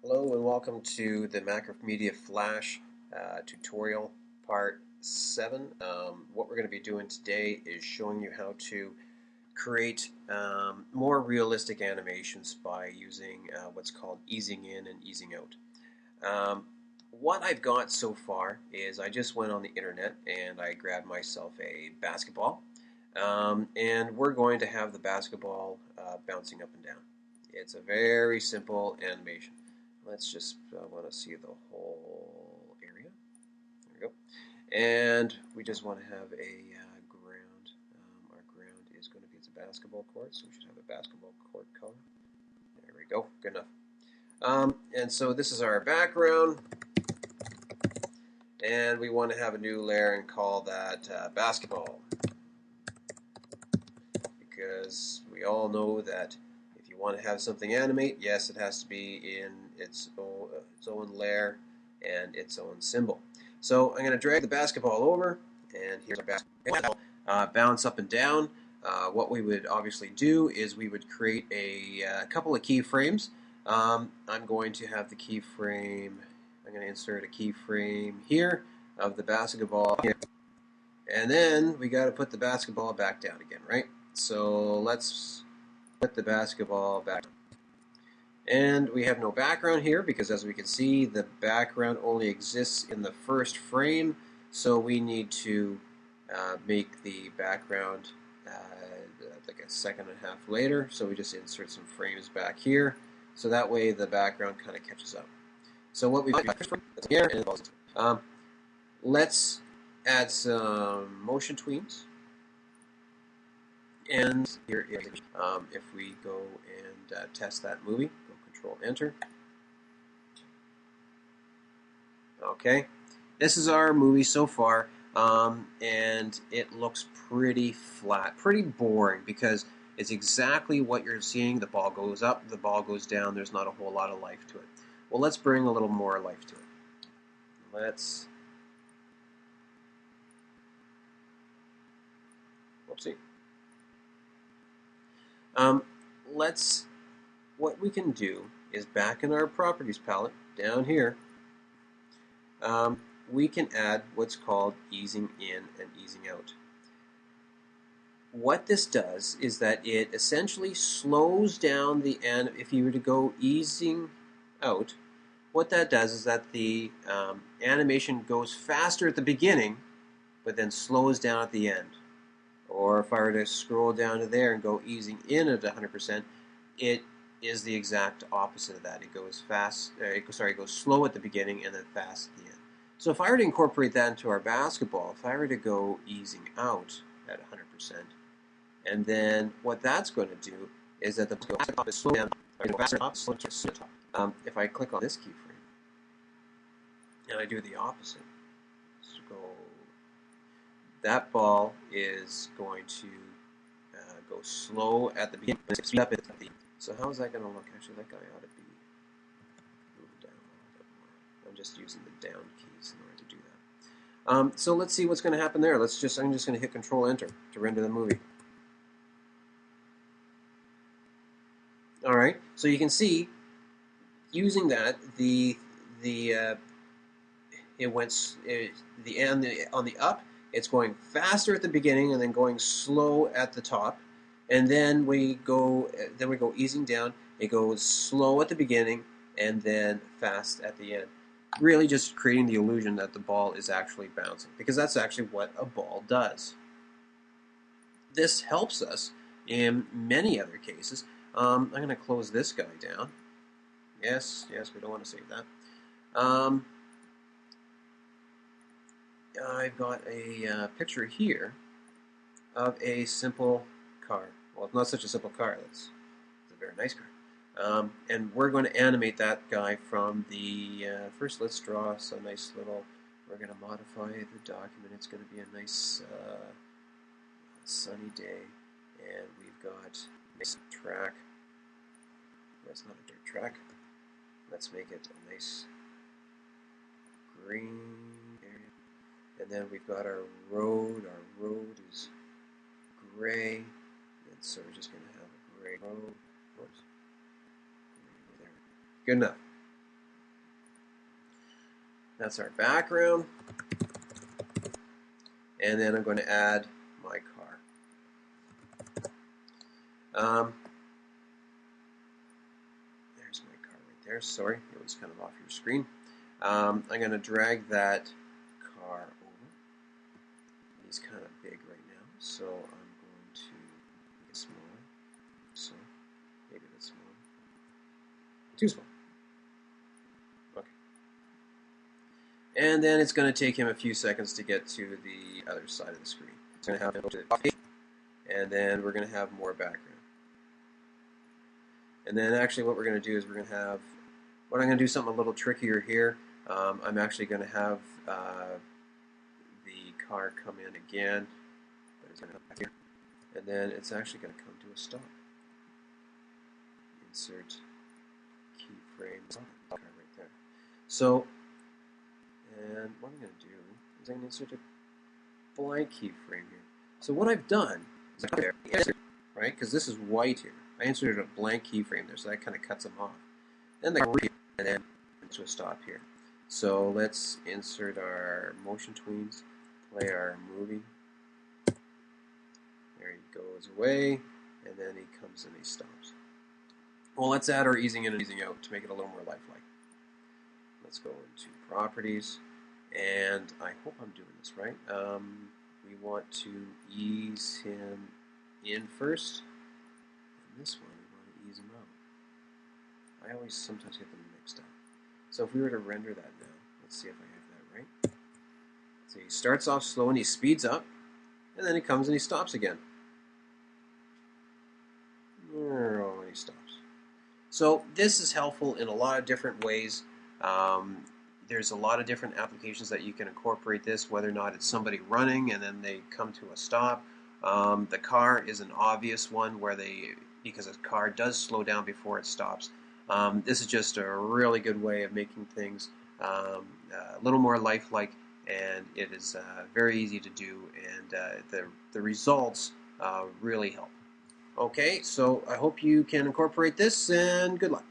Hello and welcome to the Macromedia Flash tutorial part 7. What we're going to be doing today is showing you how to create more realistic animations by using what's called easing in and easing out. What I've got so far is I just went on the internet and I grabbed myself a basketball, and we're going to have the basketball bouncing up and down. It's a very simple animation. Let's just want to see the whole area. There we go. And we just want to have a ground. Our ground is going to be a basketball court, so we should have a basketball court color. There we go. Good enough. And so this is our background. And we want to have a new layer and call that basketball. Because we all know that if you want to have something animate, yes, it has to be in its own layer and its own symbol. So I'm going to drag the basketball over, and here's our basketball. Bounce up and down. What we would obviously do is we would create a couple of keyframes. I'm going to have the keyframe, I'm going to insert a keyframe here of the basketball here. And then we got to put the basketball back down again, right? So let's put the basketball back. And we have no background here because, as we can see, the background only exists in the first frame. So we need to make the background like a second and a half later. So we just insert some frames back here. So that way the background kind of catches up. So what we've got here, let's add some motion tweens. And here is, if we go and test that movie, go Control Enter. Okay, this is our movie so far, and it looks pretty flat, pretty boring because it's exactly what you're seeing. The ball goes up, the ball goes down. There's not a whole lot of life to it. Well, let's bring a little more life to it. Let's, whoopsie. What we can do is back in our properties palette, down here, we can add what's called easing in and easing out. What this does is that it essentially slows down the end. If you were to go easing out, what that does is that the animation goes faster at the beginning, but then slows down at the end. Or if I were to scroll down to there and go easing in at 100%, it is the exact opposite of that. It goes fast. It goes slow at the beginning and then fast at the end. So if I were to incorporate that into our basketball, if I were to go easing out at 100%, and then what that's going to do is that the basketball is slow down. If I click on this keyframe and I do the opposite, that ball is going to go slow at the beginning. So how is that going to look? Actually, that guy ought to be moved down a little bit more. I'm just using the down keys in order to do that. So let's see what's going to happen there. I'm just going to hit Control Enter to render the movie. All right. So you can see, using that, on the up, it's going faster at the beginning and then going slow at the top, and then we go easing down. It goes slow at the beginning and then fast at the end. Really, just creating the illusion that the ball is actually bouncing, because that's actually what a ball does. This helps us in many other cases. I'm going to close this guy down. Yes, we don't want to save that. I've got a picture here of a simple car. Well, it's not such a simple car. It's a very nice car. And we're going to animate that guy from the... first, let's draw some nice little... We're going to modify the document. It's going to be a nice sunny day. And we've got a nice track. That's not a dirt track. Let's make it a nice green area. And then we've got our road. Our road is gray. And so we're just going to have a gray road. Oops. There. Good enough. That's our background. And then I'm going to add my car. There's my car right there. Sorry, it was kind of off your screen. I'm going to drag that car over. He's kind of big right now, so I'm going to make it smaller. So maybe that's small. Too small. Okay. And then it's going to take him a few seconds to get to the other side of the screen. It's going to have him go to the top, and then we're going to have more background. And then actually what we're going to do is we're going to have, I'm going to do something a little trickier here. I'm actually going to have the car come in again, but it's going to come here, and then it's actually going to come to a stop. Insert keyframe car right there. So, and what I'm going to do is I'm going to insert a blank keyframe here. So what I've done is I there, right? Because this is white here. I inserted a blank keyframe there, so that kind of cuts them off. Then they go here, and then to a stop here. So let's insert our motion tweens, play our movie. There he goes away, and then he comes and he stops. Well, let's add our easing in and easing out to make it a little more lifelike. Let's go into properties, and I hope I'm doing this right. We want to ease him in first, and this one we want to ease him out. I always sometimes get them mixed up. So if we were to render that now, let's see if I have that right. So he starts off slow and he speeds up, and then he comes and he stops again. Oh, and he stops. So this is helpful in a lot of different ways. There's a lot of different applications that you can incorporate this, whether or not it's somebody running and then they come to a stop. The car is an obvious one where because a car does slow down before it stops. This is just a really good way of making things a little more lifelike, and it is very easy to do, and the results really help. Okay, so I hope you can incorporate this, and good luck.